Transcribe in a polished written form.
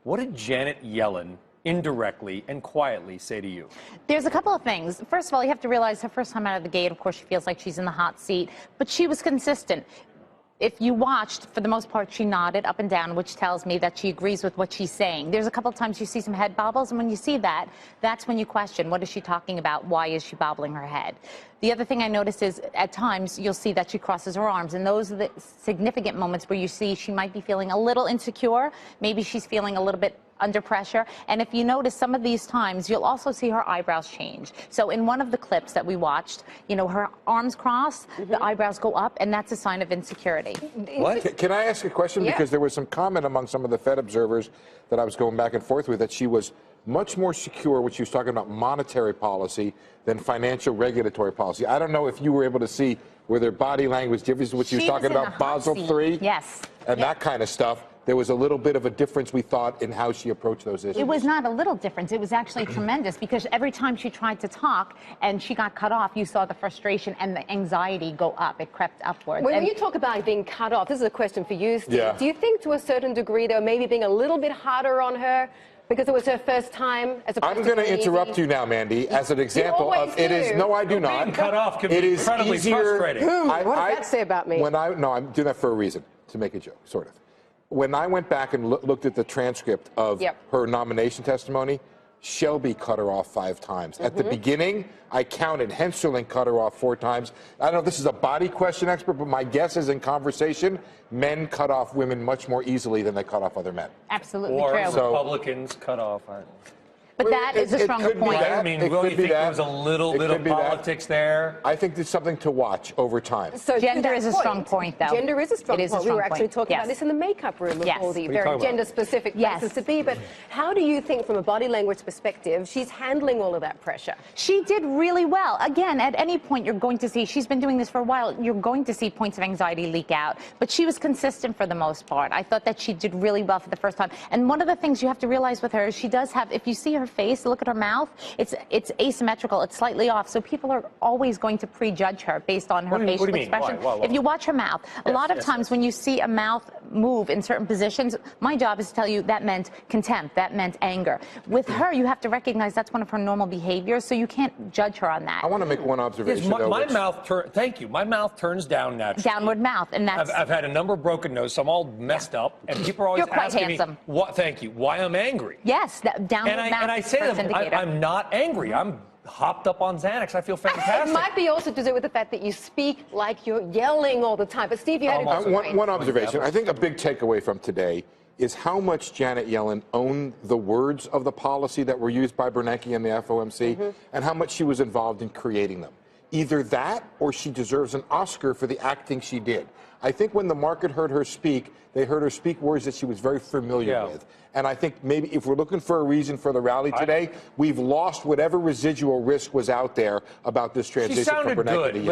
What did Janet Yellen indirectly and quietly say to you? There's a couple of things. First of all, you have to realize her first time out of the gate, of course, she feels like she's in the hot seat, but she was consistent. If you watched, for the most part, she nodded up and down, which tells me that she agrees with what she's saying. There's a couple of times you see some head bobbles, and when you see that, that's when you question, what is she talking about? Why is she bobbling her head? The other thing I noticed is, at times, you'll see that she crosses her arms, and those are the significant moments where you see she might be feeling a little insecure. Maybe she's feeling a little bit under pressure. And if you notice some of these times, you'll also see her eyebrows change. So in one of the clips that we watched, you know, her arms cross, the eyebrows go up, and that's a sign of insecurity. What? Can I ask a question? Yeah. Because there was some comment among some of the Fed observers that I was going back and forth with that she was much more secure when she was talking about monetary policy than financial regulatory policy. I don't know if you were able to see were there body language differences when she was talking about Basel III? Yes. And that kind of stuff. There was a little bit of a difference, we thought, in how she approached those issues. It was not a little difference. It was actually tremendous, because every time she tried to talk and she got cut off, you saw the frustration and the anxiety go up. It crept upwards. When you talk about being cut off, this is a question for you, Steve. Yeah. Do you think to a certain degree they were maybe being a little bit harder on her because it was her first time? I'm going to interrupt you now, Mandy, as an example of it is. No, I do not. Being cut off can be is incredibly easier. frustrating. What does that say about me? No, I'm doing that for a reason, to make a joke, sort of. When I went back and looked at the transcript of her nomination testimony, Shelby cut her off 5 times. At the beginning, I counted Henserling cut her off 4 times. I don't know if this is a body question expert, but my guess is in conversation, men cut off women much more easily than they cut off other men. Absolutely or true. So, Republicans cut off. But that is a stronger point. I mean, will you think there was a little bit of politics there? I think there's something to watch over time. So gender is a strong point, though. Gender is a strong point. We were actually talking about this in the makeup room of all the very gender-specific places to be. But how do you think, from a body language perspective, she's handling all of that pressure? She did really well. Again, at any point you're going to see, she's been doing this for a while, you're going to see points of anxiety leak out. But she was consistent for the most part. I thought that she did really well for the first time. And one of the things you have to realize with her is she does have, if you see her face, look at her mouth, it's asymmetrical, it's slightly off. So people are always going to prejudge her based on her facial expression. Why? If you watch her mouth, a lot of times when you see a mouth move in certain positions, my job is to tell you that meant contempt, that meant anger. With her, you have to recognize that's one of her normal behaviors, so you can't judge her on that. I want to make one observation. My mouth my mouth turns down naturally. Downward mouth, and that's. I've had a number of broken noses, so I'm all messed up, and people are always asking me, thank you, why I'm angry. Yes, that downward mouth. And I say to them, I'm not angry. I'm hopped up on Xanax. I feel fantastic. It might be also to do with the fact that you speak like you're yelling all the time. But Steve, you had one observation. I think a big takeaway from today is how much Janet Yellen owned the words of the policy that were used by Bernanke and the FOMC, and how much she was involved in creating them. Either that, or she deserves an Oscar for the acting she did. I think when the market heard her speak, they heard her speak words that she was very familiar with. And I think maybe if we're looking for a reason for the rally today, we've lost whatever residual risk was out there about this transition from Bernanke to Yellen.